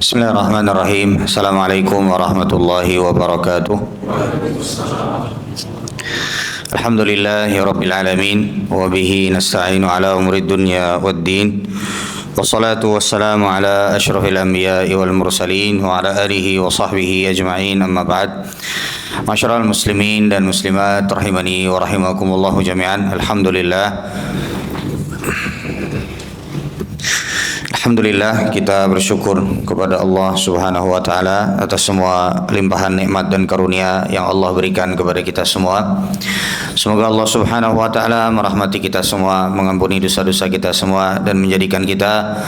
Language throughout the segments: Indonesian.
Bismillahirrahmanirrahim. Assalamualaikum warahmatullahi wabarakatuh. Alhamdulillahi rabbil alamin wa bihi nasta'inu ala umuri dunya waddin. Wassalatu wassalamu ala asyrafil anbiya'i wal mursalin wa ala alihi wa sahbihi ajma'in, amma ba'd. Masyarul muslimin dan muslimat rahimani wa rahimakumullahu jami'an. Alhamdulillah, kita bersyukur kepada Allah Subhanahu wa taala atas semua limpahan nikmat dan karunia yang Allah berikan kepada kita semua. Semoga Allah Subhanahu wa taala merahmati kita semua, mengampuni dosa-dosa kita semua, dan menjadikan kita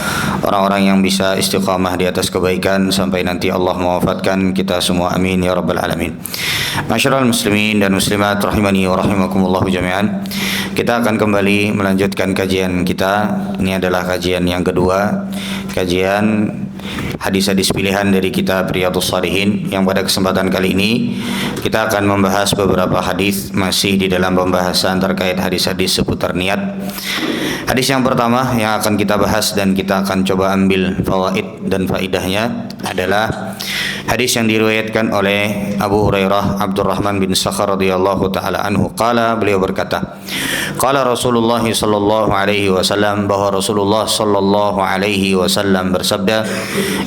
orang-orang yang bisa istiqamah di atas kebaikan sampai nanti Allah mewafatkan kita semua. Amin ya rabbal alamin. Masyarul muslimin dan muslimat rahimani wa rahimakumullahu jami'an. Kita akan kembali melanjutkan kajian kita. Ini adalah kajian yang kedua, kajian hadis-hadis pilihan dari kitab Riyadhus Shalihin, yang pada kesempatan kali ini kita akan membahas beberapa hadis masih di dalam pembahasan terkait hadis-hadis seputar niat. Hadis yang pertama yang akan kita bahas dan kita akan coba ambil fawaid dan faidahnya adalah hadis yang diriwayatkan oleh Abu Hurairah Abdurrahman bin Sakhar radhiyallahu taala anhu. Beliau berkata, qala Rasulullah sallallahu alaihi wasallam, bahwa Rasulullah sallallahu alaihi wasallam bersabda,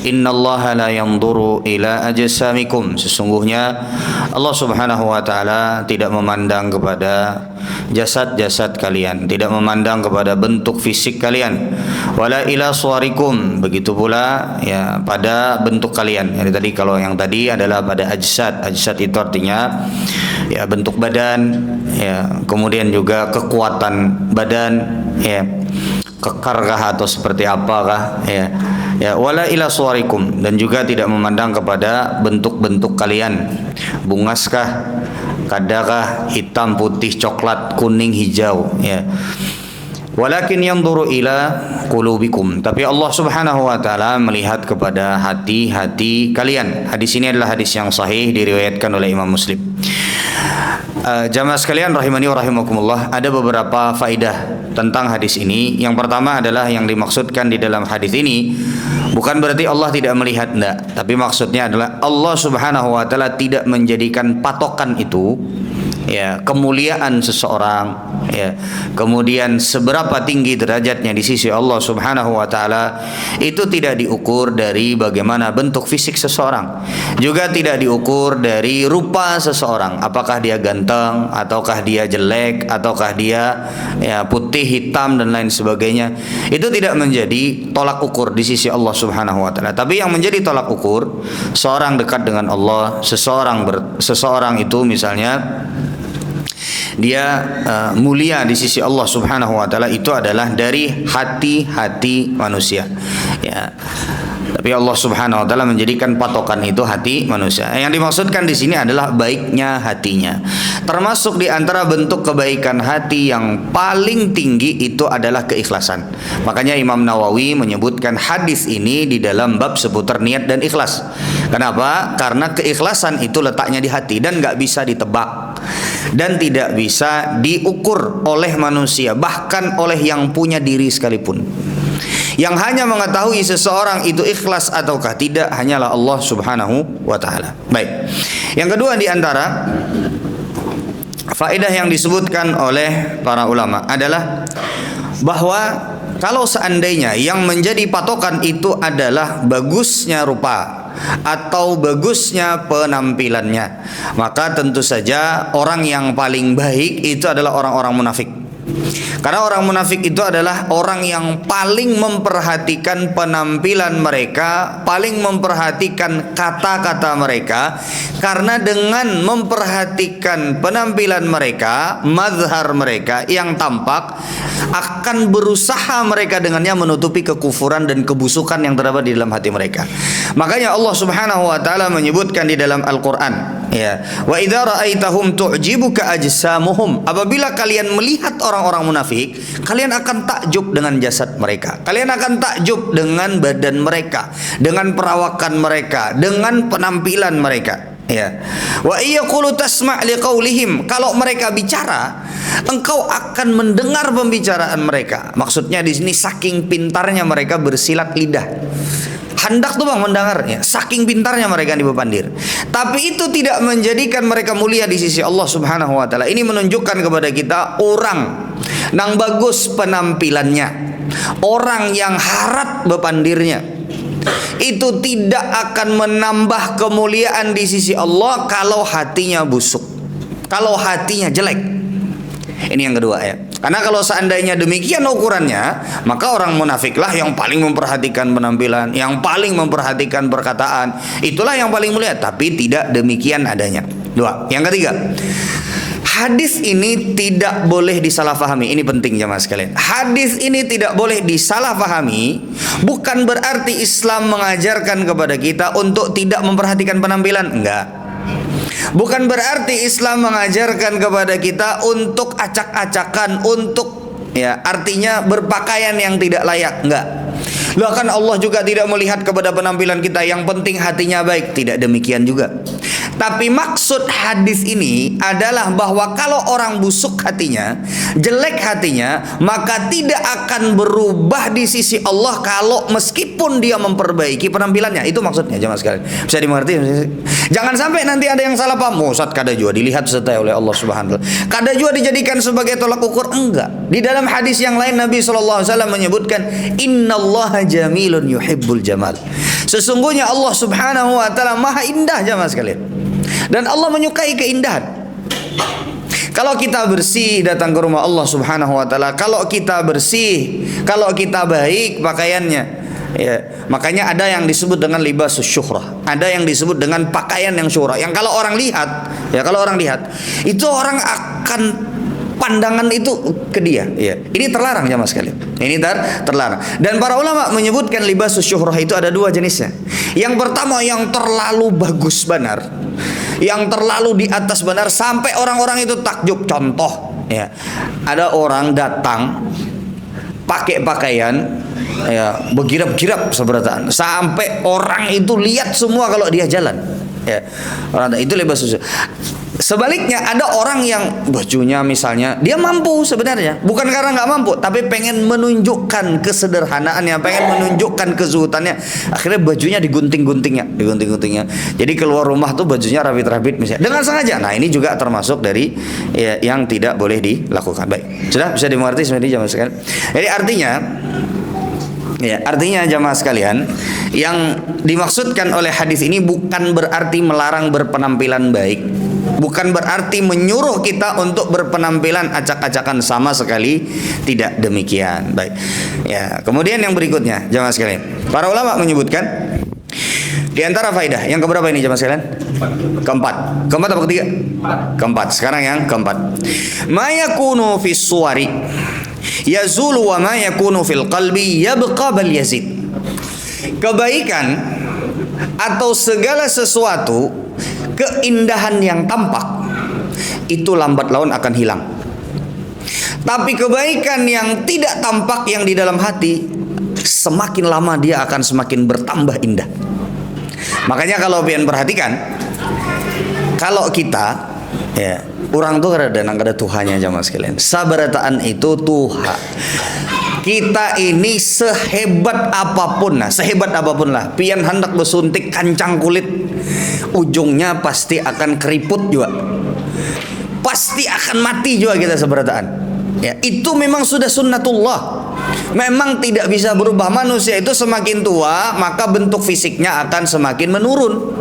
innallaha la yanzuru ila ajsamikum, sesungguhnya Allah Subhanahu wa taala tidak memandang kepada jasad-jasad kalian, tidak memandang kepada bentuk fisik kalian, wala ila suwarikum, begitu pula ya pada bentuk kalian. Jadi tadi, kalau yang tadi adalah pada ajsad itu artinya ya bentuk badan, ya kemudian juga kekuatan badan, ya kekarkah atau seperti apakah, ya wala ila suwarikum, dan juga tidak memandang kepada bentuk-bentuk kalian, bungaskah, kadakah, hitam, putih, coklat, kuning, hijau, ya. Walakin yanzuru ila qulubikum, tapi Allah Subhanahu wa taala melihat kepada hati-hati kalian. Hadis ini adalah hadis yang sahih, diriwayatkan oleh Imam Muslim. Jamaah sekalian rahimani wa rahimakumullah, ada beberapa faidah tentang hadis ini. Yang pertama adalah yang dimaksudkan di dalam hadis ini bukan berarti Allah tidak melihat, enggak, tapi maksudnya adalah Allah Subhanahu wa taala tidak menjadikan patokan itu, ya, kemuliaan seseorang, ya, kemudian seberapa tinggi derajatnya di sisi Allah Subhanahu wa taala, itu tidak diukur dari bagaimana bentuk fisik seseorang, juga tidak diukur dari rupa seseorang, apakah dia ganteng ataukah dia jelek, ataukah dia ya putih, hitam, dan lain sebagainya. Itu tidak menjadi tolak ukur di sisi Allah Subhanahu wa taala. Tapi yang menjadi tolak ukur seorang dekat dengan Allah, seseorang itu misalnya dia mulia di sisi Allah Subhanahu wa taala, itu adalah dari hati-hati manusia, ya. Tapi Allah Subhanahu wa taala menjadikan patokan itu hati manusia. Yang dimaksudkan di sini adalah baiknya hatinya. Termasuk di antara bentuk kebaikan hati yang paling tinggi itu adalah keikhlasan. Makanya Imam Nawawi menyebutkan hadis ini di dalam bab seputar niat dan ikhlas. Kenapa? Karena keikhlasan itu letaknya di hati dan nggak bisa ditebak dan tidak bisa diukur oleh manusia, bahkan oleh yang punya diri sekalipun. Yang hanya mengetahui seseorang itu ikhlas ataukah tidak hanyalah Allah Subhanahu wa taala. Baik. Yang kedua di antara faedah yang disebutkan oleh para ulama adalah bahwa kalau seandainya yang menjadi patokan itu adalah bagusnya rupa atau bagusnya penampilannya, maka tentu saja orang yang paling baik itu adalah orang-orang munafik. Karena orang munafik itu adalah orang yang paling memperhatikan penampilan mereka, paling memperhatikan kata-kata mereka. Karena dengan memperhatikan penampilan mereka, mazhar mereka yang tampak, akan berusaha mereka dengannya menutupi kekufuran dan kebusukan yang terdapat di dalam hati mereka. Makanya Allah Subhanahu wa taala menyebutkan di dalam Al-Qur'an, ya, wa idza ra'aitahum tu'jibuka ajsamuhum, apabila kalian melihat orang-orang munafik, kalian akan takjub dengan jasad mereka, kalian akan takjub dengan badan mereka, dengan perawakan mereka, dengan penampilan mereka. Ya. Wa iyaqulu tasma' liqaulihim, kalau mereka bicara, engkau akan mendengar pembicaraan mereka. Maksudnya di sini saking pintarnya mereka bersilat lidah. Hendak tuh bang mendengarnya. Saking pintarnya mereka di Bepandir. Tapi itu tidak menjadikan mereka mulia di sisi Allah Subhanahu wa taala. Ini menunjukkan kepada kita orang nang bagus penampilannya, orang yang harat Bepandirnya, itu tidak akan menambah kemuliaan di sisi Allah kalau hatinya busuk, kalau hatinya jelek. Ini yang kedua ya. Karena kalau seandainya demikian ukurannya, maka orang munafiklah yang paling memperhatikan penampilan, yang paling memperhatikan perkataan, itulah yang paling mulia. Tapi tidak demikian adanya. Dua. Yang ketiga, hadis ini tidak boleh disalahfahami. Ini penting jemaah sekalian. Hadis ini tidak boleh disalahfahami. Bukan berarti Islam mengajarkan kepada kita untuk tidak memperhatikan penampilan. Enggak. Bukan berarti Islam mengajarkan kepada kita untuk acak-acakan, untuk ya artinya berpakaian yang tidak layak. Enggak. Loh kan Allah juga tidak melihat kepada penampilan kita, yang penting hatinya baik. Tidak demikian juga. Tapi maksud hadis ini adalah bahwa kalau orang busuk hatinya, jelek hatinya, maka tidak akan berubah di sisi Allah kalau meskipun dia memperbaiki penampilannya. Itu maksudnya jemaah sekalian. Bisa dimengerti? Jangan sampai nanti ada yang salah paham. Ustaz, kada jua dilihat serta oleh Allah Subhanahu wa taala. Kada jua dijadikan sebagai tolak ukur. Enggak. Di dalam hadis yang lain Nabi sallallahu alaihi wasallam menyebutkan, innallaha jamilun yuhibbul jamal. Sesungguhnya Allah Subhanahu wa taala Maha indah jemaah sekalian. Dan Allah menyukai keindahan. Kalau kita bersih datang ke rumah Allah Subhanahu wa taala, kalau kita bersih, kalau kita baik pakaiannya, ya, makanya ada yang disebut dengan libasus syuhrah, ada yang disebut dengan pakaian yang syuhrah. Yang kalau orang lihat, ya kalau orang lihat, itu orang akan pandangan itu ke dia. Ya. Ini terlarang jemaah sekalian. Ini terlarang. Dan para ulama menyebutkan libasus syuhrah itu ada dua jenisnya. Yang pertama yang terlalu bagus benar, yang terlalu di atas benar sampai orang-orang itu takjub. Contoh, ya, ada orang datang pakai pakaian ya bergirap-girap seberataan sampai orang itu lihat semua kalau dia jalan. Ya, orang itu lebih susah. Sebaliknya ada orang yang bajunya misalnya dia mampu sebenarnya, bukan karena nggak mampu, tapi pengen menunjukkan kesederhanaannya, pengen menunjukkan kezuhutannya, akhirnya bajunya digunting-guntingnya. Jadi keluar rumah tuh bajunya rapit-rapit misalnya, dengan sengaja. Nah ini juga termasuk dari ya, yang tidak boleh dilakukan. Baik, sudah bisa dimengerti sebenarnya jamaah sekalian. Jadi artinya jamaah sekalian, yang dimaksudkan oleh hadis ini bukan berarti melarang berpenampilan baik, bukan berarti menyuruh kita untuk berpenampilan acak-acakan, sama sekali tidak demikian. Baik. Ya, kemudian yang berikutnya jamaah sekalian, para ulama menyebutkan di antara faedah yang keberapa ini jamaah sekalian? Keempat. Keempat apa ketiga? Keempat. Sekarang yang keempat. Ma yakunu fis suwari yazulu wa ma yakunu fil qalbi yabqa bal yazid. Kebaikan atau segala sesuatu, keindahan yang tampak itu lambat laun akan hilang. Tapi kebaikan yang tidak tampak, yang di dalam hati, semakin lama dia akan semakin bertambah indah. Makanya kalau kalian perhatikan, kalau kita ya, orang tuh kadang-kadang ada Tuhannya jamaah sekalian. Sabarataan itu Tuhan. Kita ini sehebat apapun lah, pian hendak bersuntik kancang kulit, ujungnya pasti akan keriput juga, pasti akan mati juga kita sabarataan. Ya, itu memang sudah sunnatullah. Memang tidak bisa berubah. Manusia itu semakin tua, maka bentuk fisiknya akan semakin menurun.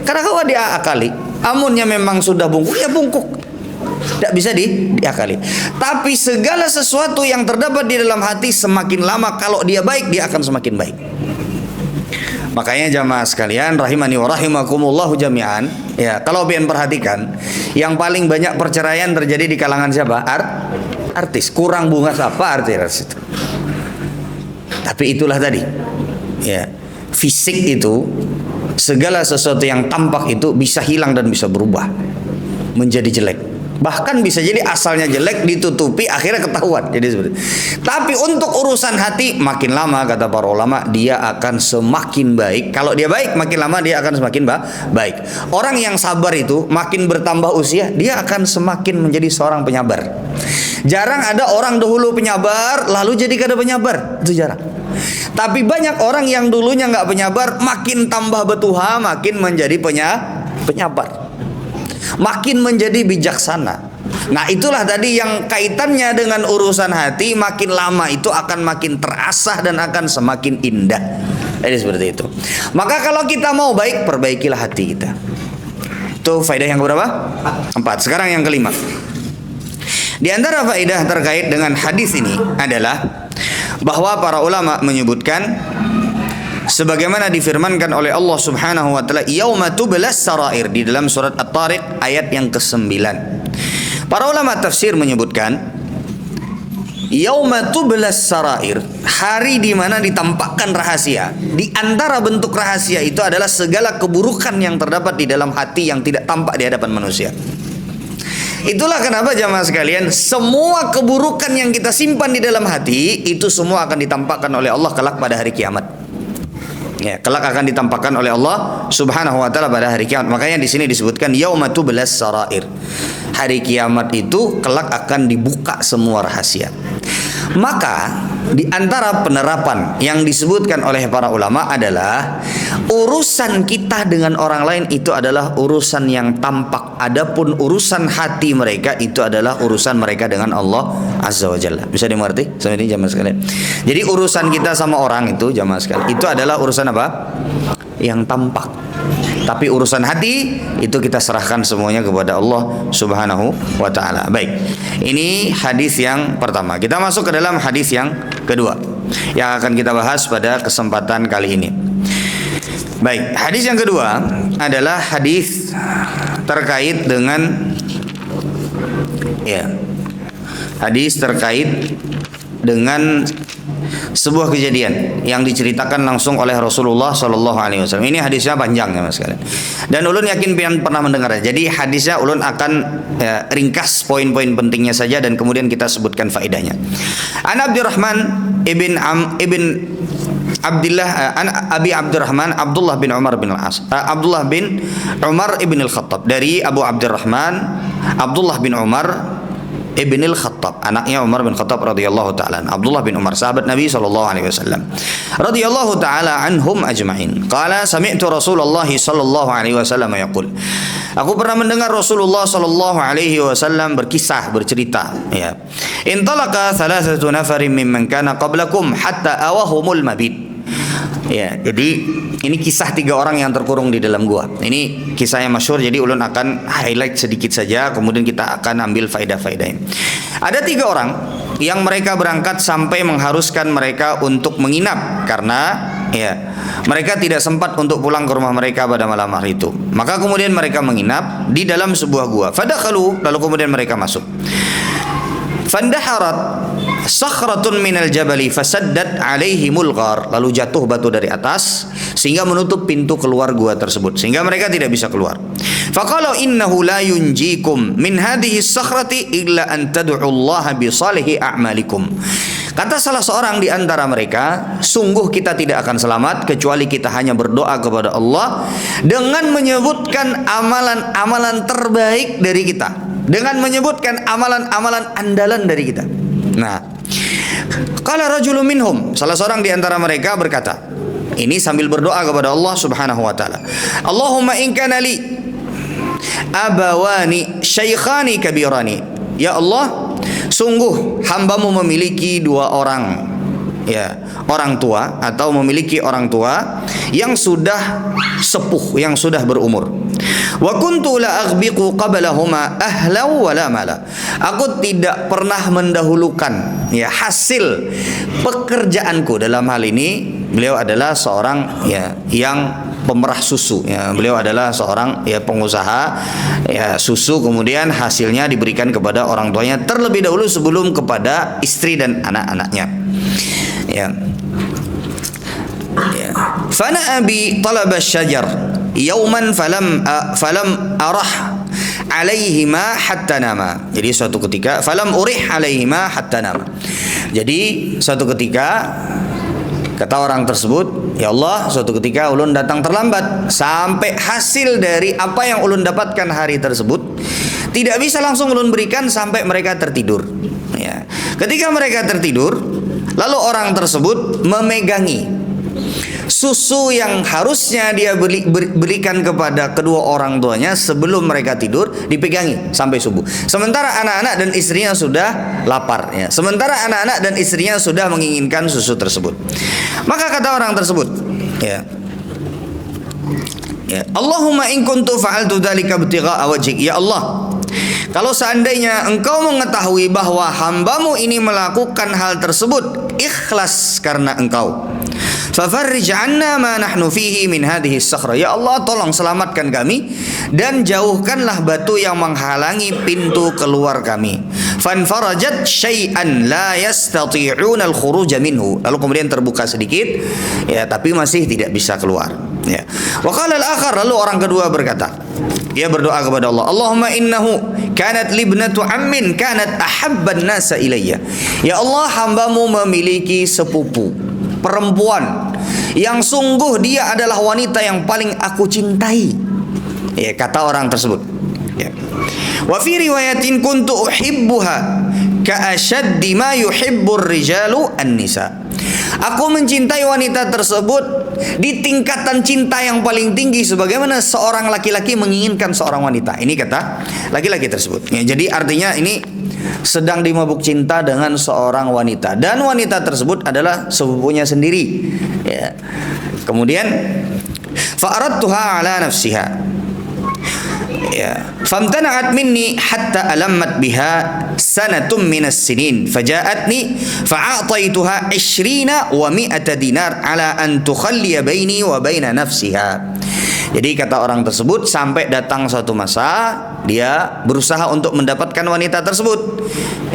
Karena kalau dia akali, amunnya memang sudah bungkuk, ya bungkuk. Tidak bisa diakali. Tapi segala sesuatu yang terdapat di dalam hati, semakin lama kalau dia baik, dia akan semakin baik. Makanya jamaah sekalian rahimani wa rahimakumullahu jami'an, ya, kalau kalian perhatikan, yang paling banyak perceraian terjadi di kalangan siapa? Artis. Kurang bunga siapa artis itu. Tapi itulah tadi, ya, fisik itu, segala sesuatu yang tampak itu bisa hilang dan bisa berubah menjadi jelek. Bahkan bisa jadi asalnya jelek, ditutupi, akhirnya ketahuan. Jadi seperti itu. Tapi untuk urusan hati, makin lama kata para ulama, dia akan semakin baik. Kalau dia baik, makin lama dia akan semakin baik. Orang yang sabar itu makin bertambah usia, dia akan semakin menjadi seorang penyabar. Jarang ada orang dahulu penyabar lalu jadi kada penyabar, itu jarang. Tapi banyak orang yang dulunya nggak penyabar, makin tambah betuha, makin menjadi penyabar, makin menjadi bijaksana. Nah itulah tadi yang kaitannya dengan urusan hati, makin lama itu akan makin terasah dan akan semakin indah. Jadi seperti itu. Maka kalau kita mau baik, perbaikilah hati kita. Itu faedah yang berapa? 4. Sekarang yang kelima. Di antara faedah terkait dengan hadis ini adalah bahwa para ulama menyebutkan sebagaimana difirmankan oleh Allah Subhanahu wa taala, yauma tublas sarair, di dalam surat At-Tariq ayat yang ke-9. Para ulama tafsir menyebutkan yauma tublas sarair, hari di mana ditampakkan rahasia. Di antara bentuk rahasia itu adalah segala keburukan yang terdapat di dalam hati yang tidak tampak di hadapan manusia. Itulah kenapa jamaah sekalian, semua keburukan yang kita simpan di dalam hati itu semua akan ditampakkan oleh Allah kelak pada hari kiamat. Ya, kelak akan ditampakkan oleh Allah Subhanahu wa taala pada hari kiamat. Makanya di sini disebutkan yauma tublas sarair. Hari kiamat itu kelak akan dibuka semua rahasia. Maka di antara penerapan yang disebutkan oleh para ulama adalah urusan kita dengan orang lain itu adalah urusan yang tampak. Adapun urusan hati mereka itu adalah urusan mereka dengan Allah Azza wa Jalla. Bisa dimengerti sampai ini jamaah sekalian? Jadi urusan kita sama orang itu jamaah sekalian, itu adalah urusan apa? Yang tampak. Tapi urusan hati itu kita serahkan semuanya kepada Allah Subhanahu wa taala. Baik. Ini hadis yang pertama. Kita masuk ke dalam hadis yang kedua yang akan kita bahas pada kesempatan kali ini. Baik, hadis yang kedua adalah hadis terkait dengan hadis terkait dengan sebuah kejadian yang diceritakan langsung oleh Rasulullah Shallallahu Alaihi Wasallam. Ini hadisnya panjang ya mas kalian. Dan ulun yakin pian pernah mendengar. Jadi hadisnya ulun akan ringkas poin-poin pentingnya saja dan kemudian kita sebutkan faedahnya. An Abdurrahman ibn Abdullah Abi Abdurrahman Abdullah bin Umar bin Al-As Abdullah bin Umar ibn Al-Khattab, dari Abu Abdurrahman Abdullah bin Umar ibn Al-Khattab, anaknya Umar bin Khattab radhiyallahu taala. Abdullah bin Umar, sahabat Nabi sallallahu alaihi wasallam radhiyallahu taala anhum ajma'in. Qala sami'tu Rasulullah sallallahu alaihi wasallam yaqul. Aku pernah mendengar Rasulullah sallallahu alaihi wasallam bercerita, ya. Intalaqa thalathatu nafarin mimman kana qablakum hatta awahumul mabit. Ya, jadi ini kisah 3 orang yang terkurung di dalam gua. Ini kisah yang masyhur, jadi ulun akan highlight sedikit saja, kemudian kita akan ambil faedah-faedahnya. Ada 3 orang yang mereka berangkat sampai mengharuskan mereka untuk menginap karena mereka tidak sempat untuk pulang ke rumah mereka pada malam hari itu. Maka kemudian mereka menginap di dalam sebuah gua. Fadakhalu, lalu kemudian mereka masuk. Fandaharat sakhratun minal jabali fasaddat alaihimul ghar, lalu jatuh batu dari atas sehingga menutup pintu keluar gua tersebut sehingga mereka tidak bisa keluar. Faqala innahu la yunjikum min hadhihi sakhrati illa an tad'u Allah bi salihi a'malikum. Kata salah seorang di antara mereka, sungguh kita tidak akan selamat kecuali kita hanya berdoa kepada Allah dengan menyebutkan amalan-amalan terbaik dari kita, dengan menyebutkan amalan-amalan andalan dari kita. Nah, qala rajulun minhum, salah seorang di antara mereka berkata, ini sambil berdoa kepada Allah Subhanahu wa taala, Allahumma in kana li abawani syaikhani kabirani. Ya Allah, sungguh hambamu memiliki 2 orang, orang tua, atau memiliki orang tua yang sudah sepuh, yang sudah berumur. Wa kuntu la aghbiqu qablahuma ahlau wala mala. Aku tidak pernah mendahulukan hasil pekerjaanku. Dalam hal ini beliau adalah seorang yang pemerah susu, beliau adalah seorang pengusaha susu, kemudian hasilnya diberikan kepada orang tuanya terlebih dahulu sebelum kepada istri dan anak-anaknya. Fana abi talaba syajar yauman falam arah alaihima hatta nama. Jadi suatu ketika falam urih alaihima hatta nama. Jadi suatu ketika kata orang tersebut, ya Allah, suatu ketika ulun datang terlambat sampai hasil dari apa yang ulun dapatkan hari tersebut tidak bisa langsung ulun berikan sampai mereka tertidur. Ketika mereka tertidur, Lalu orang tersebut memegangi susu yang harusnya dia berikan kepada kedua orang tuanya sebelum mereka tidur, dipegangi sampai subuh. Sementara anak-anak dan istrinya sudah lapar, ya. Sementara anak-anak dan istrinya sudah menginginkan susu tersebut. Maka kata orang tersebut, ya, Allahumma in kuntu fa'altu dzalika ibtigha'a wajhik. Ya Allah, kalau seandainya engkau mengetahui bahwa hambamu ini melakukan hal tersebut ikhlas karena engkau, fafarrij 'anna ma nahnu fihi min hadhihi as-sakhra. Ya Allah, tolong selamatkan kami dan jauhkanlah batu yang menghalangi pintu keluar kami. Fanfarajat syai'an la yastati'una al-khuruj minhu. Lalu kemudian terbuka sedikit, ya, tapi masih tidak bisa keluar, ya. Wa qala al-akhar, lalu orang kedua berkata, dia berdoa kepada Allah, Allahumma innahu kanat libnatu ammin kanat ahabban nasa ilayya. Ya Allah, hambamu memiliki sepupu perempuan yang sungguh dia adalah wanita yang paling aku cintai, ya, kata orang tersebut, ya. Wa fi riwayatin kuntu uhibbuha ka ashaddi ma yuhibbur rijalu an-nisa. Aku mencintai wanita tersebut di tingkatan cinta yang paling tinggi sebagaimana seorang laki-laki menginginkan seorang wanita. Ini kata laki-laki tersebut, ya, jadi artinya ini sedang dimabuk cinta dengan seorang wanita dan wanita tersebut adalah sepupunya sendiri, ya. Kemudian fa'aradtuha ala nafsiha, ya, famtana'at minni hatta alammat biha sanatum minas sinin faja'atni fa'ataituha 20 wa 100 dinar ala an tukhalliya baini wa baina nafsiha. Jadi kata orang tersebut, sampai datang suatu masa dia berusaha untuk mendapatkan wanita tersebut,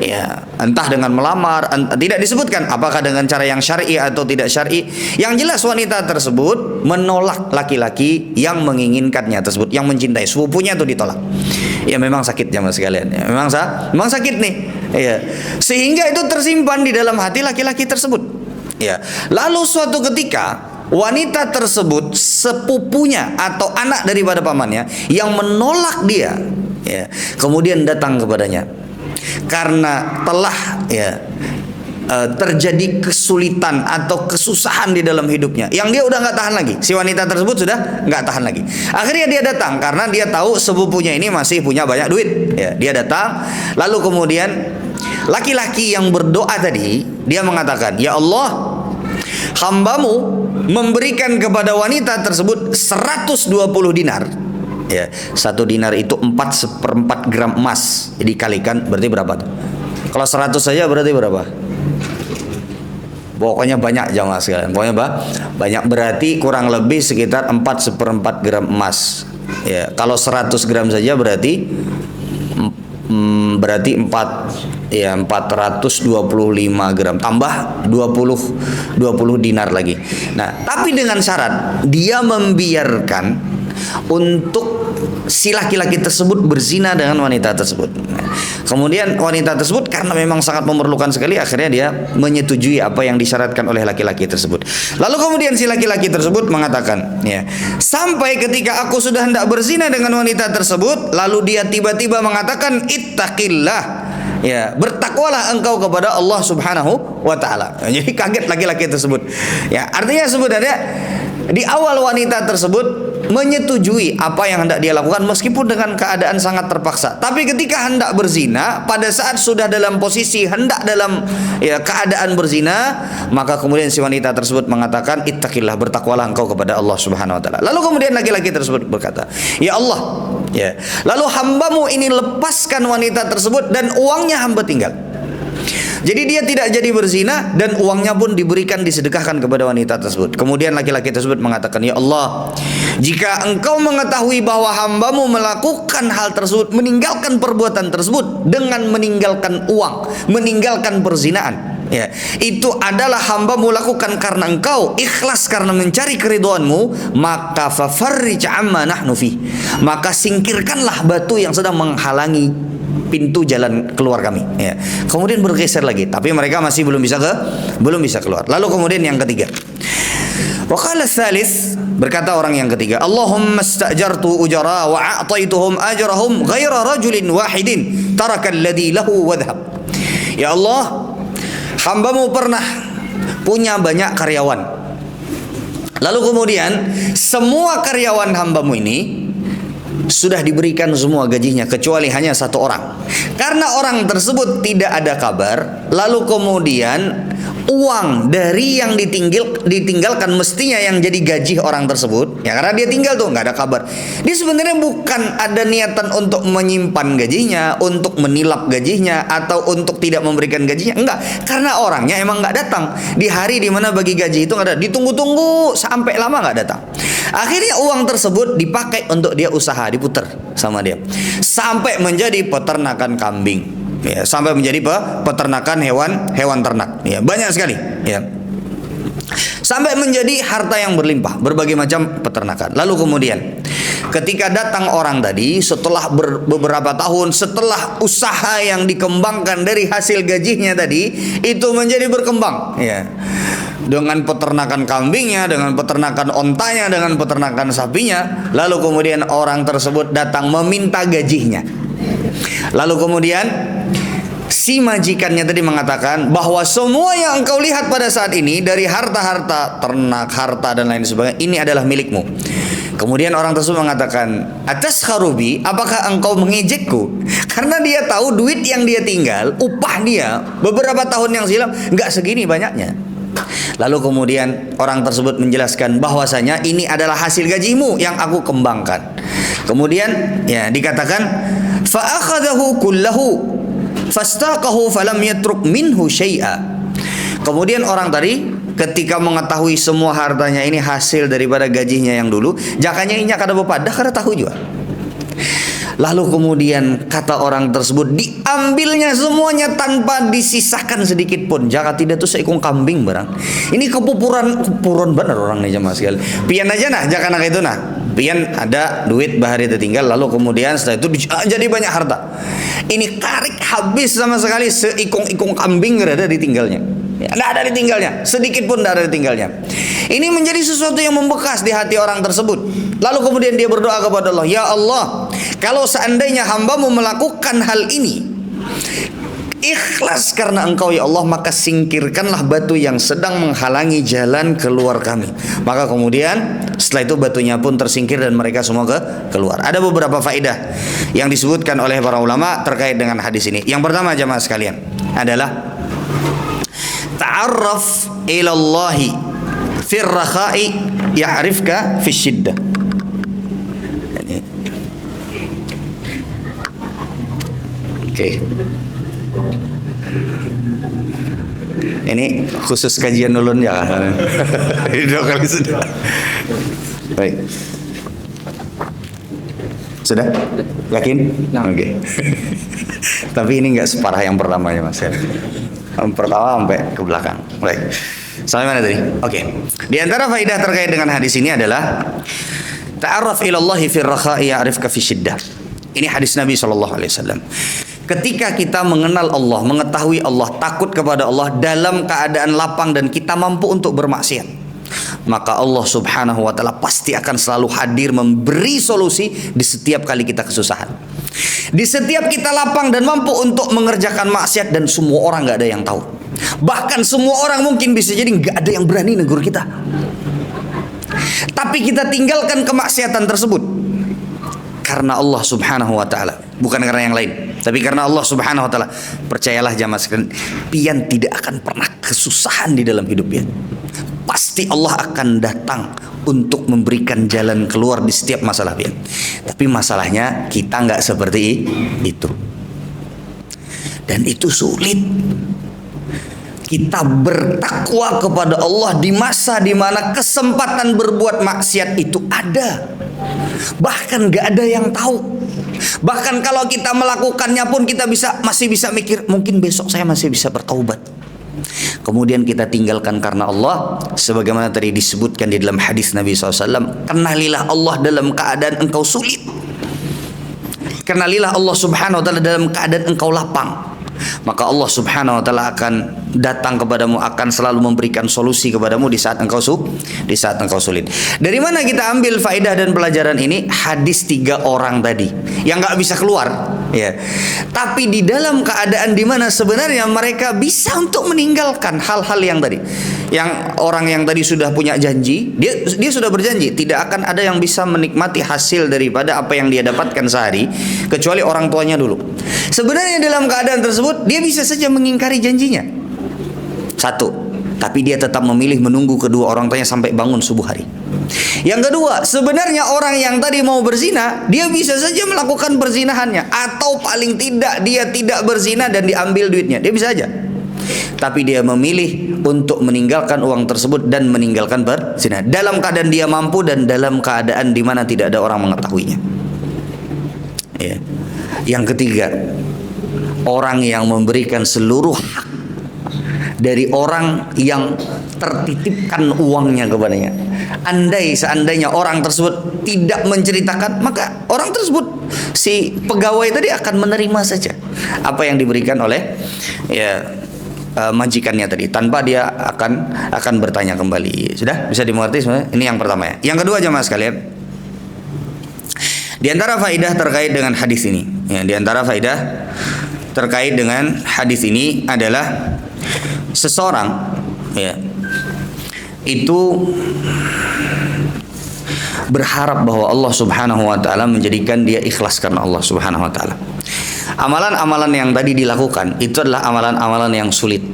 ya, entah dengan melamar, tidak disebutkan apakah dengan cara yang syar'i atau tidak syar'i. Yang jelas wanita tersebut menolak laki-laki yang menginginkannya tersebut, yang mencintai, sepupunya itu ditolak. Ya memang sakit ya mas sekalian, ya, memang sakit nih, ya. Sehingga itu tersimpan di dalam hati laki-laki tersebut, ya. Lalu suatu ketika wanita tersebut, sepupunya atau anak daripada pamannya yang menolak dia, ya, kemudian datang kepadanya karena telah, ya, terjadi kesulitan atau kesusahan di dalam hidupnya yang dia udah nggak tahan lagi. Si wanita tersebut sudah nggak tahan lagi. Akhirnya dia datang karena dia tahu sepupunya ini masih punya banyak duit, ya. Dia datang, lalu kemudian laki-laki yang berdoa tadi dia mengatakan, ya Allah, hambamu memberikan kepada wanita tersebut 120 dinar, ya. 1 dinar itu 4/4 gram emas. Jadi kalikan berarti berapa tuh? Kalau 100 saja berarti berapa? Pokoknya banyak jamaah sekalian. Pokoknya banyak, berarti kurang lebih sekitar 4/4 gram emas, ya. Kalau 100 gram saja berarti 425 gram tambah 20 dinar lagi. Nah, tapi dengan syarat dia membiarkan untuk si laki-laki tersebut berzina dengan wanita tersebut. Nah, kemudian wanita tersebut karena memang sangat memerlukan sekali, akhirnya dia menyetujui apa yang disyaratkan oleh laki-laki tersebut. Lalu kemudian si laki-laki tersebut mengatakan, ya, sampai ketika aku sudah hendak berzina dengan wanita tersebut, lalu dia tiba-tiba mengatakan, ittaqillah, ya, bertakwalah engkau kepada Allah Subhanahu wa taala. Jadi kaget laki-laki tersebut. Ya, artinya sebenarnya di awal wanita tersebut menyetujui apa yang hendak dia lakukan meskipun dengan keadaan sangat terpaksa. Tapi ketika hendak berzina, pada saat sudah dalam posisi hendak dalam, ya, keadaan berzina, maka kemudian si wanita tersebut mengatakan, ittaqillah, bertakwalah engkau kepada Allah Subhanahu wa taala. Lalu kemudian laki-laki tersebut berkata, ya Allah, ya, lalu hambamu ini lepaskan wanita tersebut dan uangnya hamba tinggal. Jadi dia tidak jadi berzina dan uangnya pun diberikan, disedekahkan kepada wanita tersebut. Kemudian laki-laki tersebut mengatakan, ya Allah, jika engkau mengetahui bahwa hambamu melakukan hal tersebut, meninggalkan perbuatan tersebut dengan meninggalkan uang, meninggalkan perzinaan, ya, itu adalah hambamu lakukan karena engkau ikhlas karena mencari keridhaanmu, maka fafarrij amma nahnu fi, maka singkirkanlah batu yang sedang menghalangi pintu jalan keluar kami, ya. Kemudian bergeser lagi, tapi mereka masih belum bisa keluar. Lalu kemudian yang ketiga, wa qala tsalits, berkata orang yang ketiga, Allahumma stajartu ujara wa a'taituhum ajrahum ghaira rajulin wahidin taraka alladhi lahu wa dhahab. Ya Allah, hambamu pernah punya banyak karyawan. Lalu kemudian semua karyawan hambamu ini sudah diberikan semua gajinya kecuali hanya satu orang. Karena orang tersebut tidak ada kabar, lalu kemudian uang dari yang ditinggalkan mestinya yang jadi gaji orang tersebut, ya karena dia tinggal tuh nggak ada kabar. Dia sebenarnya bukan ada niatan untuk menyimpan gajinya, untuk menilap gajinya, atau untuk tidak memberikan gajinya, enggak. Karena orangnya emang nggak datang di hari dimana bagi gaji itu nggak ada, ditunggu-tunggu sampai lama nggak datang. Akhirnya uang tersebut dipakai untuk dia usaha, diputar sama dia sampai menjadi peternakan kambing, ya, sampai menjadi peternakan hewan ternak, ya, banyak sekali, ya, sampai menjadi harta yang berlimpah, berbagai macam peternakan. Lalu kemudian ketika datang orang tadi setelah beberapa tahun, setelah usaha yang dikembangkan dari hasil gajinya tadi itu menjadi berkembang, ya, dengan peternakan kambingnya, dengan peternakan ontanya, dengan peternakan sapinya. Lalu kemudian orang tersebut datang meminta gajinya. Lalu kemudian si majikannya tadi mengatakan bahwa semua yang engkau lihat pada saat ini dari harta-harta ternak, harta dan lain sebagainya, ini adalah milikmu. Kemudian orang tersebut mengatakan, atas kharubi, apakah engkau mengejekku? Karena dia tahu duit yang dia tinggal, upah dia beberapa tahun yang silam nggak segini banyaknya. Lalu kemudian orang tersebut menjelaskan bahwasanya ini adalah hasil gajimu yang aku kembangkan. Kemudian ya dikatakan fa akhadahu kullahu fastaqahu falam yatruk minhu syai'a. Kemudian orang tadi ketika mengetahui semua hartanya ini hasil daripada gajinya yang dulu, jakanya inya kada bepadah kada tahu juga. Lalu kemudian kata orang tersebut diambilnya semuanya tanpa disisakan sedikit pun. Jaka tidak tuh seikung kambing barang. Ini kepupuran benar orang nih jamaah sekali. Pian aja nah jaka nak itu nah. Pian ada duit bahari tertinggal, lalu kemudian setelah itu jadi banyak harta. Ini tarik habis sama sekali seikung-ikung kambing ada ditinggalnya. Tidak ada ditinggalnya, sedikit pun tidak ada ditinggalnya. Ini menjadi sesuatu yang membekas di hati orang tersebut. Lalu kemudian dia berdoa kepada Allah, ya Allah, kalau seandainya hambamu melakukan hal ini ikhlas karena engkau ya Allah, maka singkirkanlah batu yang sedang menghalangi jalan keluar kami. Maka kemudian setelah itu batunya pun tersingkir dan mereka semua keluar. Ada beberapa faedah yang disebutkan oleh para ulama terkait dengan hadis ini. Yang pertama jamaah sekalian adalah ta'arraf ilallahi fir rakha'i ya'rifka fis syiddah. Oke. Ini khusus kajian ulun ya. Ini 2 kali sudah. Baik. Sudah? Yakin? Oke. Tapi ini enggak separah yang pertama ya Mas. Yang pertama sampai ke belakang. Baik. Sampai mana tadi? Oke. Di antara faedah terkait dengan hadis ini adalah ta'arraf ilallahi fir rakha'i ya'rifka fi syiddah. Ini hadis Nabi SAW. Ketika kita mengenal Allah, mengetahui Allah, takut kepada Allah dalam keadaan lapang dan kita mampu untuk bermaksiat, maka Allah Subhanahu wa Ta'ala pasti akan selalu hadir memberi solusi di setiap kali kita kesusahan. Di setiap kita lapang dan mampu untuk mengerjakan maksiat dan semua orang nggak ada yang tahu. Bahkan semua orang mungkin bisa jadi nggak ada yang berani negur kita. Tapi kita tinggalkan kemaksiatan tersebut karena Allah Subhanahu wa Ta'ala, bukan karena yang lain, tapi karena Allah Subhanahu wa Ta'ala. Percayalah jamaah sekalian, pian tidak akan pernah kesusahan di dalam hidup pian. Pasti Allah akan datang untuk memberikan jalan keluar di setiap masalah pian. Tapi masalahnya kita nggak seperti itu. Dan itu sulit. Kita bertakwa kepada Allah di masa di mana kesempatan berbuat maksiat itu ada. Bahkan gak ada yang tahu. Bahkan kalau kita melakukannya pun kita masih bisa mikir, mungkin besok saya masih bisa bertaubat. Kemudian kita tinggalkan karena Allah. Sebagaimana tadi disebutkan di dalam hadis Nabi SAW, kenalilah Allah dalam keadaan engkau sulit. Kenalilah Allah Subhanahu wa Ta'ala dalam keadaan engkau lapang. Maka Allah Subhanahu wa Ta'ala akan datang kepadamu, akan selalu memberikan solusi kepadamu di saat engkau sulit. Dari mana kita ambil faedah dan pelajaran ini? Hadis 3 orang tadi yang nggak bisa keluar, ya. Tapi di dalam keadaan di mana sebenarnya mereka bisa untuk meninggalkan hal-hal yang tadi. yang orang yang tadi sudah punya janji, dia sudah berjanji tidak akan ada yang bisa menikmati hasil daripada apa yang dia dapatkan sehari kecuali orang tuanya dulu. Sebenarnya dalam keadaan tersebut dia bisa saja mengingkari janjinya. Satu, tapi dia tetap memilih menunggu kedua orang tuanya sampai bangun subuh hari. Yang kedua, sebenarnya orang yang tadi mau berzina, dia bisa saja melakukan perzinahannya, atau paling tidak dia tidak berzina dan diambil duitnya, dia bisa saja. Tapi dia memilih untuk meninggalkan uang tersebut dan meninggalkan berzina dalam keadaan dia mampu dan dalam keadaan di mana tidak ada orang mengetahuinya. Ya. Yang ketiga, orang yang memberikan seluruh hak dari orang yang tertitipkan uangnya kepadanya. Seandainya orang tersebut tidak menceritakan, maka orang tersebut, si pegawai tadi akan menerima saja apa yang diberikan oleh majikannya tadi, tanpa dia akan bertanya kembali. Sudah bisa dimengerti sebenarnya? Ini yang pertama ya. Yang kedua, jemaah sekalian, di antara faedah terkait dengan hadis ini, ya, di antara faedah terkait dengan hadis ini adalah seseorang, ya, itu berharap bahwa Allah Subhanahu wa taala menjadikan dia ikhlas karena Allah Subhanahu wa taala. Amalan-amalan yang tadi dilakukan itu adalah amalan-amalan yang sulit.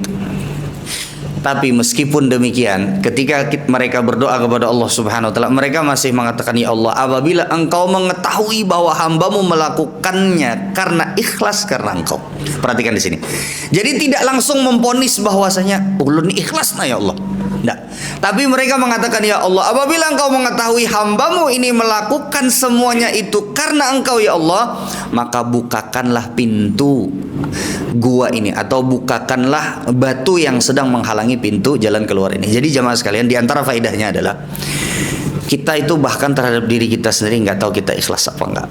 Tapi meskipun demikian, ketika mereka berdoa kepada Allah Subhanahu wa taala, mereka masih mengatakan, ya Allah, apabila Engkau mengetahui bahwa hambamu melakukannya karena ikhlas karena Engkau. Perhatikan di sini. Jadi tidak langsung memponis bahwasanya ulun ikhlas nah ya Allah. Tidak. Tapi mereka mengatakan, ya Allah, apabila Engkau mengetahui hambamu ini melakukan semuanya itu karena Engkau ya Allah, maka bukakanlah pintu gua ini, atau bukakanlah batu yang sedang menghalangi pintu jalan keluar ini. Jadi jamaah sekalian, di antara faedahnya adalah kita itu bahkan terhadap diri kita sendiri nggak tahu kita ikhlas apa enggak.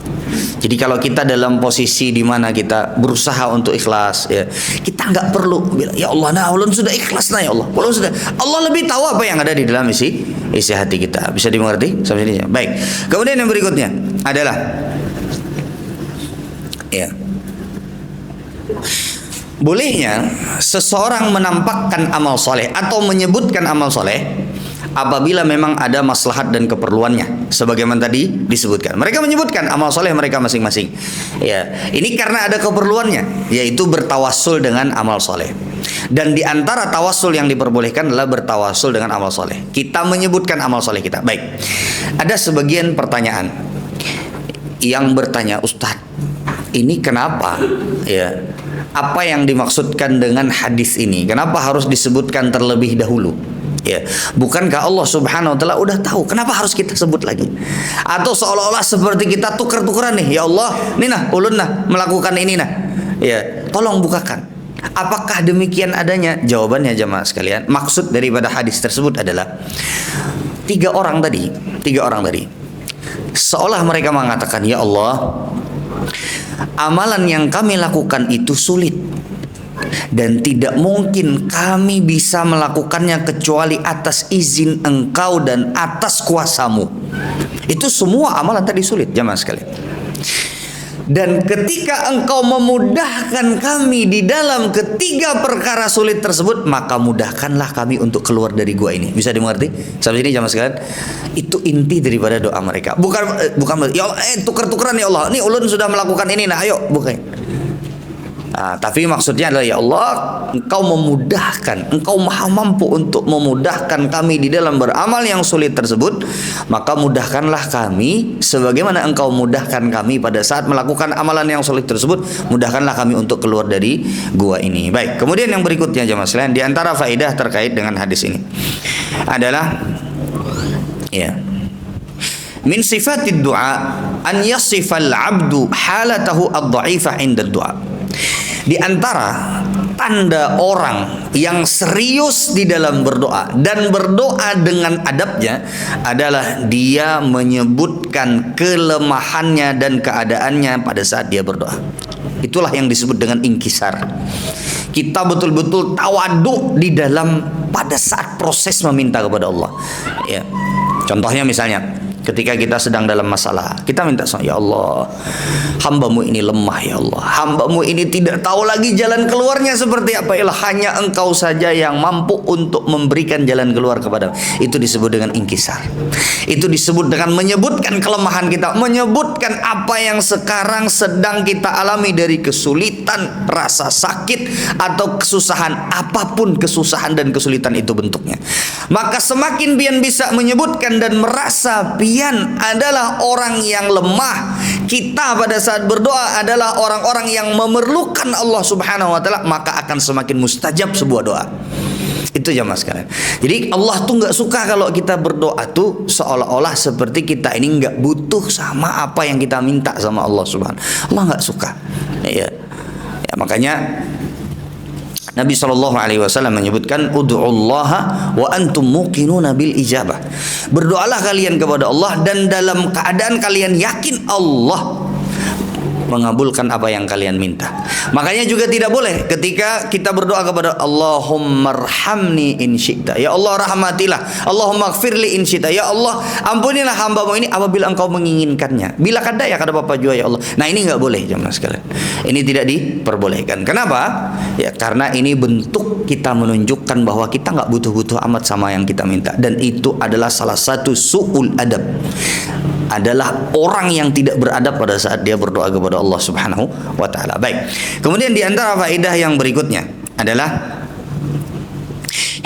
Jadi kalau kita dalam posisi di mana kita berusaha untuk ikhlas, ya, kita nggak perlu bilang, ya Allah, nah ulun sudah ikhlas nah ya Allah. Ulun sudah. Allah lebih tahu apa yang ada di dalam isi hati kita. Bisa dimengerti sampai sini? Baik. Kemudian yang berikutnya adalah, ya, bolehnya seseorang menampakkan amal soleh atau menyebutkan amal soleh apabila memang ada maslahat dan keperluannya, sebagaimana tadi disebutkan. Mereka menyebutkan amal soleh mereka masing-masing. Ya, ini karena ada keperluannya, yaitu bertawassul dengan amal soleh. Dan di antara tawassul yang diperbolehkan adalah bertawassul dengan amal soleh. Kita menyebutkan amal soleh kita. Baik. Ada sebagian pertanyaan yang bertanya, Ustadz, ini kenapa? Ya. Apa yang dimaksudkan dengan hadis ini? Kenapa harus disebutkan terlebih dahulu? Ya, bukankah Allah Subhanahu wa taala udah tahu? Kenapa harus kita sebut lagi? Atau seolah-olah seperti kita tuker-tukeran nih, ya Allah, nih nah ulun nah melakukan ini nah. Ya, tolong bukakan. Apakah demikian adanya? Jawabannya jemaah sekalian, maksud daripada hadis tersebut adalah tiga orang tadi, seolah mereka mengatakan, ya Allah, amalan yang kami lakukan itu sulit dan tidak mungkin kami bisa melakukannya kecuali atas izin Engkau dan atas kuasamu. Itu semua amalan tadi sulit, jemaah sekalian. Dan ketika Engkau memudahkan kami di dalam ketiga perkara sulit tersebut, maka mudahkanlah kami untuk keluar dari gua ini. Bisa dimengerti? Sampai sini jemaah sekalian. Itu inti daripada doa mereka. Bukan ya Allah, tuker-tukeran ya Allah. Nih ulun sudah melakukan ini, nah ayo bukan. Nah, tapi maksudnya adalah, ya Allah, Engkau memudahkan, Engkau maha mampu untuk memudahkan kami di dalam beramal yang sulit tersebut, maka mudahkanlah kami sebagaimana Engkau mudahkan kami pada saat melakukan amalan yang sulit tersebut. Mudahkanlah kami untuk keluar dari gua ini. Baik, kemudian yang berikutnya jemaah sekalian, di antara faedah terkait dengan hadis ini adalah, ya, min sifatid du'a an yasifal 'abdu halatahu ad-dha'ifah 'inda ad-du'a. Di antara tanda orang yang serius di dalam berdoa dan berdoa dengan adabnya adalah dia menyebutkan kelemahannya dan keadaannya pada saat dia berdoa. Itulah yang disebut dengan inkisar. Kita betul-betul tawaduk di dalam pada saat proses meminta kepada Allah. Ya. Contohnya misalnya, ketika kita sedang dalam masalah, kita minta sama ya Allah, hamba-Mu ini lemah ya Allah, hamba-Mu ini tidak tahu lagi jalan keluarnya seperti apa ya Allah, hanya Engkau saja yang mampu untuk memberikan jalan keluar kepada. Itu disebut dengan inkisar. Itu disebut dengan menyebutkan kelemahan kita, menyebutkan apa yang sekarang sedang kita alami dari kesulitan, rasa sakit atau kesusahan, apapun kesusahan dan kesulitan itu bentuknya. Maka semakin pian bisa menyebutkan dan merasa pian adalah orang yang lemah, kita pada saat berdoa adalah orang-orang yang memerlukan Allah Subhanahu wa taala, maka akan semakin mustajab sebuah doa. Itu jamaah sekalian. Jadi Allah tuh nggak suka kalau kita berdoa tuh seolah-olah seperti kita ini nggak butuh sama apa yang kita minta sama Allah Subhanahu. Allah nggak suka. Ya, makanya Nabi SAW menyebutkan ud'ullaha wa antum muqinuna bil ijabah. Berdoalah kalian kepada Allah dan dalam keadaan kalian yakin Allah mengabulkan apa yang kalian minta. Makanya juga tidak boleh ketika kita berdoa kepada Allahummarhamni in syi'ta. Ya Allah rahmatilah. Allahumma gfirli in syi'ta. Ya Allah ampunilah hamba-Mu ini apabila Engkau menginginkannya. Bila kada ya kada apa-apa juga ya Allah. Nah ini nggak boleh jemaah sekalian. Ini tidak diperbolehkan. Kenapa? Ya karena ini bentuk kita menunjukkan bahwa kita nggak butuh-butuh amat sama yang kita minta. Dan itu adalah salah satu su'ul adab. Adalah orang yang tidak beradab pada saat dia berdoa kepada Allah Subhanahu wa taala. Baik. Kemudian di antara faedah yang berikutnya adalah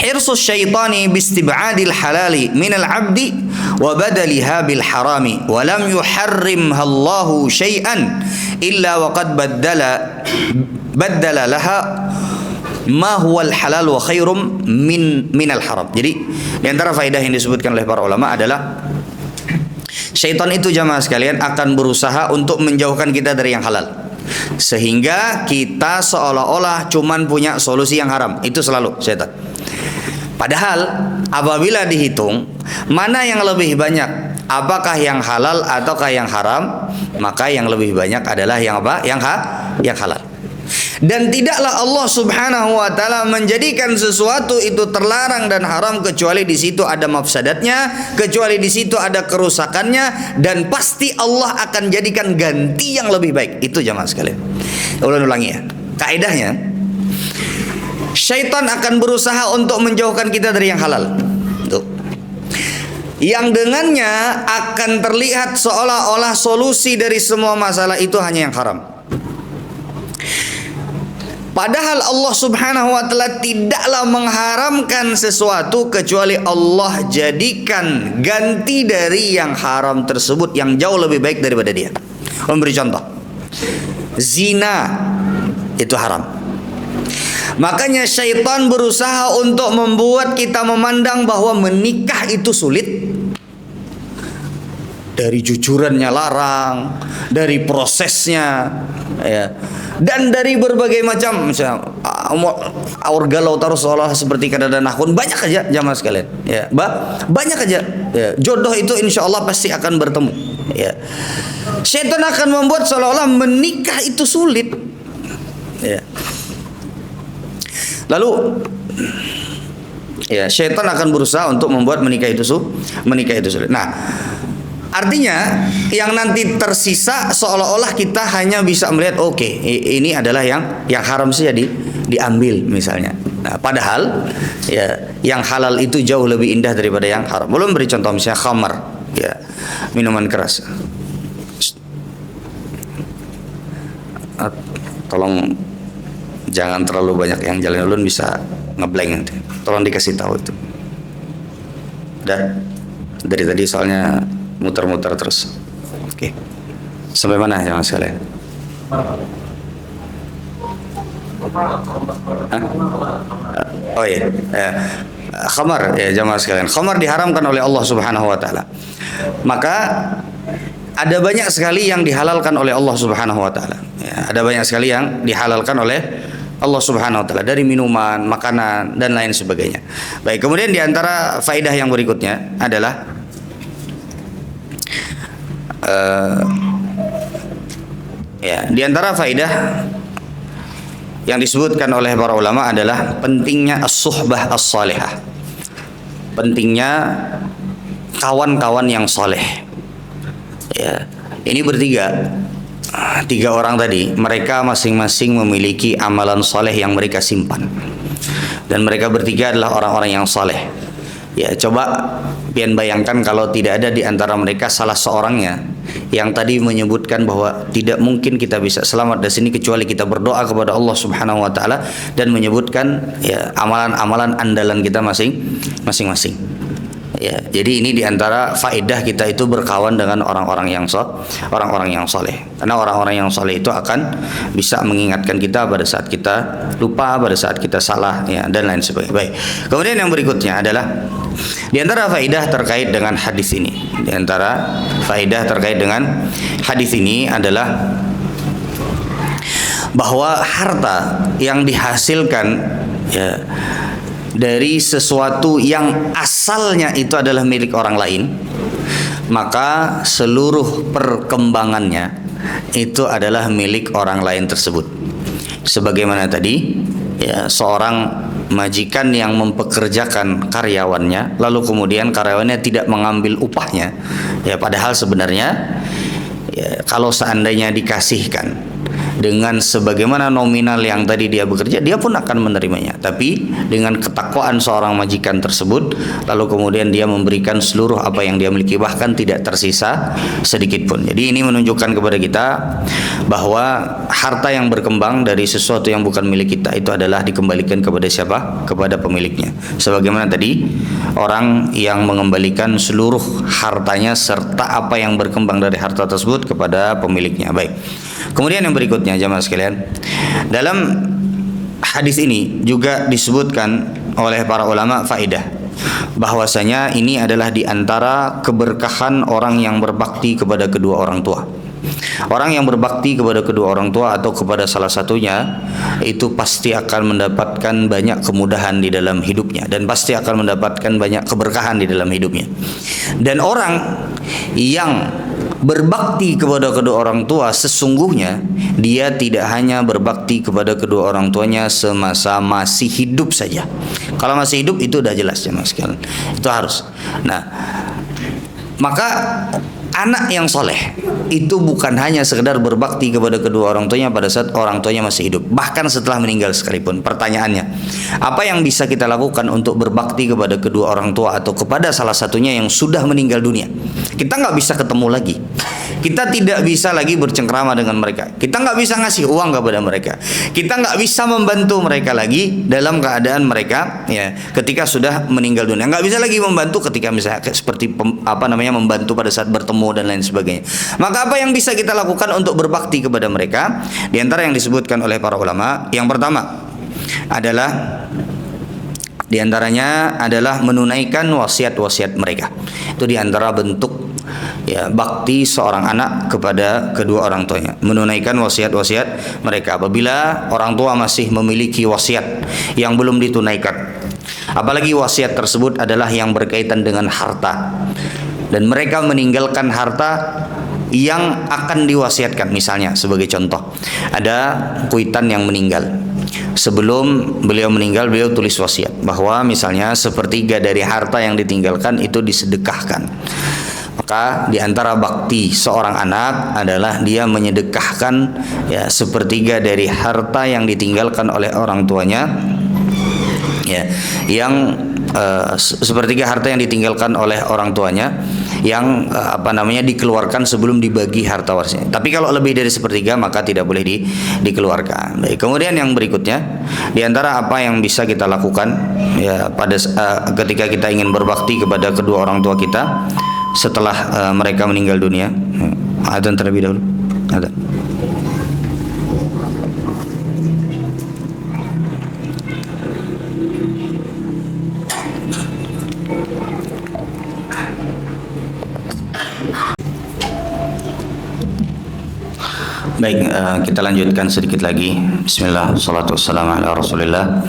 hirsus syaitani bistib'adil halali minal 'abdi wa badaliha bil harami wa lam yuharrimha Allahu syai'an illa wa qad baddala laha ma huwal halal wa khairum minal haram. Jadi di antara faedah yang disebutkan oleh para ulama adalah syaitan itu jamaah sekalian akan berusaha untuk menjauhkan kita dari yang halal, sehingga kita seolah-olah cuman punya solusi yang haram. Itu selalu syaitan. Padahal apabila dihitung mana yang lebih banyak, apakah yang halal ataukah yang haram, maka yang lebih banyak adalah yang apa? Yang halal. Dan tidaklah Allah Subhanahu wa taala menjadikan sesuatu itu terlarang dan haram kecuali di situ ada mafsadatnya, kecuali di situ ada kerusakannya, dan pasti Allah akan jadikan ganti yang lebih baik. Itu jamaah sekalian. Ulangi ya. Kaidahnya, syaitan akan berusaha untuk menjauhkan kita dari yang halal. Tuh. Yang dengannya akan terlihat seolah-olah solusi dari semua masalah itu hanya yang haram. Padahal Allah Subhanahu wa taala tidaklah mengharamkan sesuatu kecuali Allah jadikan ganti dari yang haram tersebut yang jauh lebih baik daripada dia. Memberi contoh. Zina itu haram. Makanya syaitan berusaha untuk membuat kita memandang bahwa menikah itu sulit. Dari jujurannya larang, dari prosesnya, ya, dan dari berbagai macam, misalnya galau taruh seolah seperti kada ada nahun, banyak aja jamaah sekalian, ya, banyak aja, ya. Jodoh itu insya Allah pasti akan bertemu, ya. Syaitan akan membuat seolah-olah menikah itu sulit, ya. Lalu, ya, syaitan akan berusaha untuk membuat menikah itu sulit. Nah, artinya yang nanti tersisa seolah-olah kita hanya bisa melihat oke, ini adalah yang haram saja diambil misalnya. Nah, padahal ya yang halal itu jauh lebih indah daripada yang haram. Belum beri contoh misalnya khamar, ya, minuman keras. Tolong jangan terlalu banyak yang jalan, ulun bisa ngeblank nanti. Tolong dikasih tahu itu. Dan dari tadi soalnya muter-muter terus. Oke. Sampai mana ya Mas sekalian? Oh iya. Khamar ya jamaah sekalian. Khamar diharamkan oleh Allah Subhanahu wa taala. Maka ada banyak sekali yang dihalalkan oleh Allah Subhanahu wa taala. Ya, ada banyak sekali yang dihalalkan oleh Allah Subhanahu wa taala dari minuman, makanan dan lain sebagainya. Baik, kemudian di antara faedah yang berikutnya adalah ya, di antara faedah yang disebutkan oleh para ulama adalah pentingnya as-suhbah as-salihah. Pentingnya kawan-kawan yang soleh. Ya, ini bertiga, tiga orang tadi, mereka masing-masing memiliki amalan soleh yang mereka simpan, dan mereka bertiga adalah orang-orang yang soleh. Ya, coba pian bayangkan kalau tidak ada di antara mereka salah seorangnya yang tadi menyebutkan bahwa tidak mungkin kita bisa selamat dari sini kecuali kita berdoa kepada Allah Subhanahu wa taala dan menyebutkan ya amalan-amalan andalan kita masing-masing. Ya, jadi ini diantara faedah kita itu berkawan dengan orang-orang yang soleh. Karena orang-orang yang soleh itu akan bisa mengingatkan kita pada saat kita lupa, pada saat kita salah, ya, dan lain sebagainya. Baik. Kemudian yang berikutnya adalah diantara faedah terkait dengan hadis ini. Diantara faedah terkait dengan hadis ini adalah bahwa harta yang dihasilkan ya dari sesuatu yang asalnya itu adalah milik orang lain, maka seluruh perkembangannya itu adalah milik orang lain tersebut. Sebagaimana tadi ya, seorang majikan yang mempekerjakan karyawannya lalu kemudian karyawannya tidak mengambil upahnya, ya padahal sebenarnya ya, kalau seandainya dikasihkan dengan sebagaimana nominal yang tadi dia bekerja, dia pun akan menerimanya. Tapi dengan ketakwaan seorang majikan tersebut, lalu kemudian dia memberikan seluruh apa yang dia miliki, bahkan tidak tersisa sedikit pun. Jadi ini menunjukkan kepada kita bahwa harta yang berkembang dari sesuatu yang bukan milik kita itu adalah dikembalikan kepada siapa? Kepada pemiliknya. Sebagaimana tadi orang yang mengembalikan seluruh hartanya serta apa yang berkembang dari harta tersebut kepada pemiliknya. Baik. Kemudian yang berikutnya jamaah sekalian, dalam hadis ini juga disebutkan oleh para ulama faedah bahwasanya ini adalah di antara keberkahan orang yang berbakti kepada kedua orang tua. Orang yang berbakti kepada kedua orang tua atau kepada salah satunya itu pasti akan mendapatkan banyak kemudahan di dalam hidupnya dan pasti akan mendapatkan banyak keberkahan di dalam hidupnya. Dan orang yang berbakti kepada kedua orang tua sesungguhnya dia tidak hanya berbakti kepada kedua orang tuanya semasa masih hidup saja. Kalau masih hidup itu udah jelas ya mas sekalian, itu harus. Nah, maka anak yang soleh itu bukan hanya sekedar berbakti kepada kedua orang tuanya pada saat orang tuanya masih hidup, bahkan setelah meninggal sekalipun. Pertanyaannya, apa yang bisa kita lakukan untuk berbakti kepada kedua orang tua atau kepada salah satunya yang sudah meninggal dunia? Kita nggak bisa ketemu lagi, kita tidak bisa lagi bercengkrama dengan mereka, kita nggak bisa ngasih uang kepada mereka, kita nggak bisa membantu mereka lagi dalam keadaan mereka ya ketika sudah meninggal dunia, nggak bisa lagi membantu ketika misalnya seperti membantu pada saat bertemu dan lain sebagainya. Maka apa yang bisa kita lakukan untuk berbakti kepada mereka? Di antara yang disebutkan oleh para ulama, yang pertama adalah di antaranya adalah menunaikan wasiat-wasiat mereka. Itu di antara bentuk ya bakti seorang anak kepada kedua orang tuanya, menunaikan wasiat-wasiat mereka. Apabila orang tua masih memiliki wasiat yang belum ditunaikan, apalagi wasiat tersebut adalah yang berkaitan dengan harta, dan mereka meninggalkan harta yang akan diwasiatkan. Misalnya sebagai contoh, ada kuitan yang meninggal, sebelum beliau meninggal beliau tulis wasiat bahwa misalnya sepertiga dari harta yang ditinggalkan itu disedekahkan. Maka di antara bakti seorang anak adalah dia menyedekahkan ya sepertiga dari harta yang ditinggalkan oleh orang tuanya, ya, yang sepertiga harta yang ditinggalkan oleh orang tuanya yang dikeluarkan sebelum dibagi harta warisnya. Tapi kalau lebih dari sepertiga maka tidak boleh dikeluarkan. Baik. Kemudian yang berikutnya, di antara apa yang bisa kita lakukan ya pada ketika kita ingin berbakti kepada kedua orang tua kita setelah mereka meninggal dunia. Adzan terlebih dahulu. Adzan. Baik, kita lanjutkan sedikit lagi. Bismillah, salatu wassalamu ala rasulillah.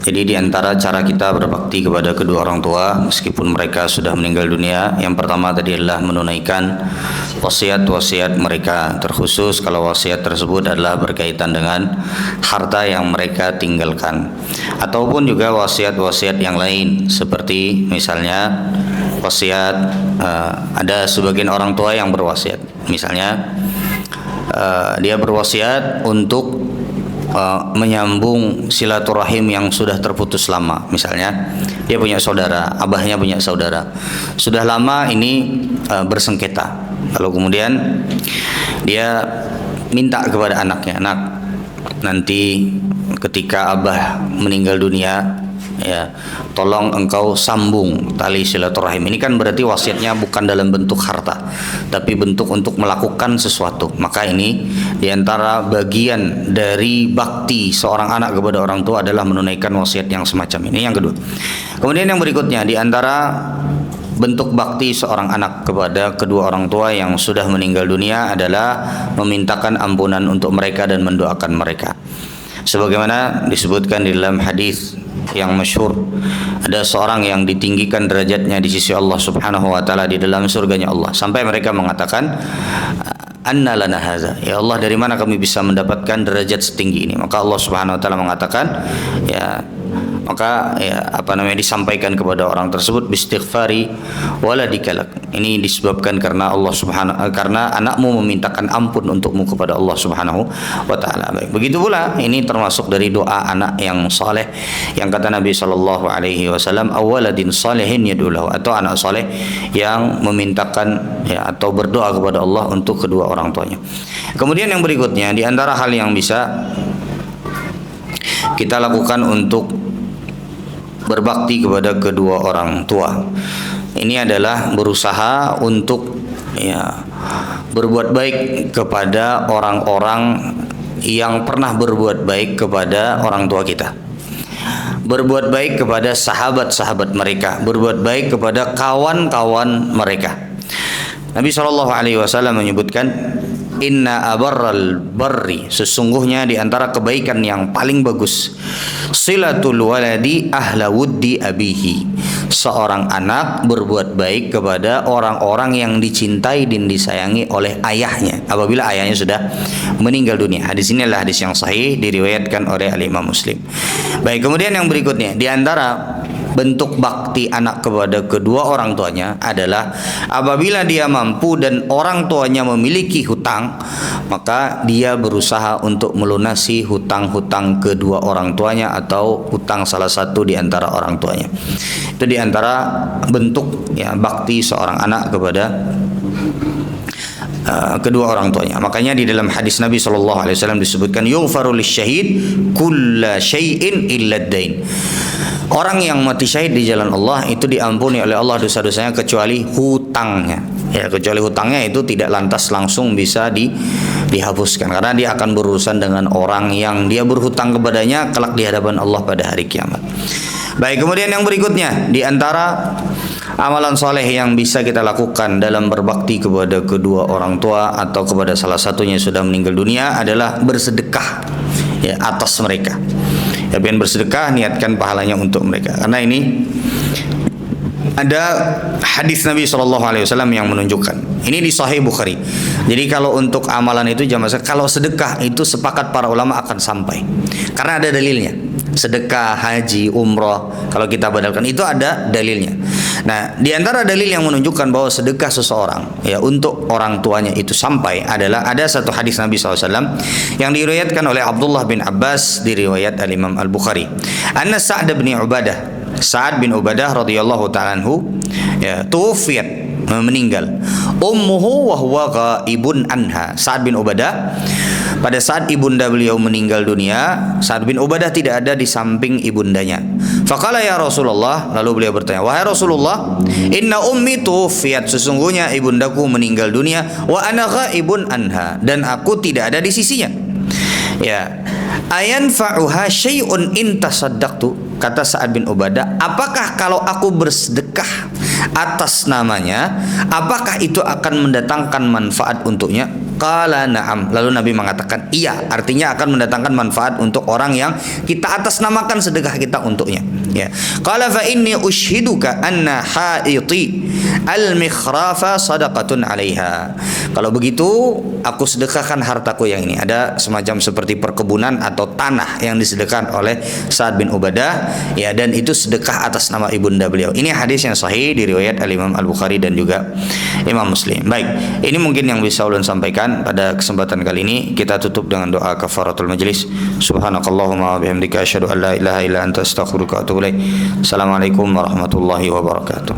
Jadi di antara cara kita berbakti kepada kedua orang tua meskipun mereka sudah meninggal dunia, yang pertama tadi adalah menunaikan wasiat-wasiat mereka, terkhusus kalau wasiat tersebut adalah berkaitan dengan harta yang mereka tinggalkan, ataupun juga wasiat-wasiat yang lain seperti misalnya wasiat, ada sebagian orang tua yang berwasiat. Misalnya dia berwasiat untuk menyambung silaturahim yang sudah terputus lama. Misalnya dia punya saudara, abahnya punya saudara, sudah lama ini bersengketa. Lalu kemudian dia minta kepada anaknya, anak, nanti ketika abah meninggal dunia, ya, tolong engkau sambung tali silaturahim. Ini kan berarti wasiatnya bukan dalam bentuk harta, tapi bentuk untuk melakukan sesuatu. Maka ini diantara bagian dari bakti seorang anak kepada orang tua adalah menunaikan wasiat yang semacam ini. Yang kedua, kemudian yang berikutnya, diantara bentuk bakti seorang anak kepada kedua orang tua yang sudah meninggal dunia adalah memintakan ampunan untuk mereka dan mendoakan mereka. Sebagaimana disebutkan di dalam hadis yang masyhur, ada seorang yang ditinggikan derajatnya di sisi Allah Subhanahu wa taala di dalam surganya Allah, sampai mereka mengatakan, anna lana hadza, ya Allah, dari mana kami bisa mendapatkan derajat setinggi ini? Maka Allah Subhanahu wa taala mengatakan, maka disampaikan kepada orang tersebut, bistighfari waladikalak. Ini disebabkan karena karena anakmu memintakan ampun untukmu kepada Allah Subhanahu wa taala. Baik, begitu pula ini termasuk dari doa anak yang saleh yang kata Nabi sallallahu alaihi wasallam, awaladin salihin yad'ulahu, atau anak saleh yang memintakan atau berdoa kepada Allah untuk kedua orang tuanya. Kemudian yang berikutnya, di antara hal yang bisa kita lakukan untuk berbakti kepada kedua orang tua, ini adalah berusaha untuk berbuat baik kepada orang-orang yang pernah berbuat baik kepada orang tua kita, berbuat baik kepada sahabat-sahabat mereka, berbuat baik kepada kawan-kawan mereka. Nabi SAW menyebutkan, inna abarral barri, sesungguhnya di antara kebaikan yang paling bagus, silatul waladi ahla wuddi abihi, seorang anak berbuat baik kepada orang-orang yang dicintai dan disayangi oleh ayahnya apabila ayahnya sudah meninggal dunia. Hadis ini adalah hadis yang sahih, diriwayatkan oleh Al-Imam Muslim. Baik, kemudian yang berikutnya, di antara bentuk bakti anak kepada kedua orang tuanya adalah apabila dia mampu dan orang tuanya memiliki hutang, maka dia berusaha untuk melunasi hutang-hutang kedua orang tuanya atau hutang salah satu di antara orang tuanya. Itu di antara bentuk bakti seorang anak kepada kedua orang tuanya. Makanya di dalam hadis Nabi SAW disebutkan, yughfaru lisyahid kulla syai'in illa ad-dain. Orang yang mati syahid di jalan Allah itu diampuni oleh Allah dosa-dosanya kecuali hutangnya. Kecuali hutangnya itu tidak lantas langsung bisa dihapuskan, karena dia akan berurusan dengan orang yang dia berhutang kepadanya kelak di hadapan Allah pada hari kiamat. Baik, kemudian yang berikutnya, di antara amalan soleh yang bisa kita lakukan dalam berbakti kepada kedua orang tua atau kepada salah satunya yang sudah meninggal dunia adalah bersedekah atas mereka. Pengen bersedekah, niatkan pahalanya untuk mereka. Karena ini ada hadis Nabi SAW yang menunjukkan. Ini di Sahih Bukhari. Jadi kalau untuk amalan itu kalau sedekah itu sepakat para ulama akan sampai. Karena ada dalilnya. Sedekah, haji, umroh, kalau kita badalkan itu ada dalilnya. Nah, di antara dalil yang menunjukkan bahwa sedekah seseorang untuk orang tuanya itu sampai adalah ada satu hadis Nabi SAW yang diriwayatkan oleh Abdullah bin Abbas di riwayat Al-Imam Al-Bukhari. Anna Sa'd bin Ubadah radhiyallahu ta'ala anhu tuwfiyat, meninggal, ummuhu wa huwa ghaibun anha. Sa'd bin Ubadah, pada saat ibunda beliau meninggal dunia, Sa'd bin Ubadah tidak ada di samping ibundanya. Faqala ya Rasulullah, lalu beliau bertanya, wahai Rasulullah, inna ummi tuwfiyat, sesungguhnya ibundaku meninggal dunia, wa ana ghaibun anha, dan aku tidak ada di sisinya. Ayanfa'uha syai'un in tasaddaqtu, kata Sa'ad bin Ubadah, apakah kalau aku bersedekah atas namanya, apakah itu akan mendatangkan manfaat untuknya? Qala na'am, lalu Nabi mengatakan iya, artinya akan mendatangkan manfaat untuk orang yang kita atas namakan sedekah kita untuknya. Qala fa inni ushhiduka anna haiti al-mikhrafa sadaqatun 'alaiha. Kalau begitu aku sedekahkan hartaku yang ini. Ada semacam seperti perkebunan atau tanah yang disedekahkan oleh Sa'ad bin Ubadah, ya, dan itu sedekah atas nama ibunda beliau. Ini hadis yang sahih diriwayat Al-Imam Al-Bukhari dan juga Imam Muslim. Baik, ini mungkin yang bisa ulun sampaikan pada kesempatan kali ini. Kita tutup dengan doa kafaratul majlis. Subhanakallahumma wa bihamdika asyhadu an la ilaha illa anta astaghfiruka wa atubu ilaik. Assalamualaikum warahmatullahi wabarakatuh.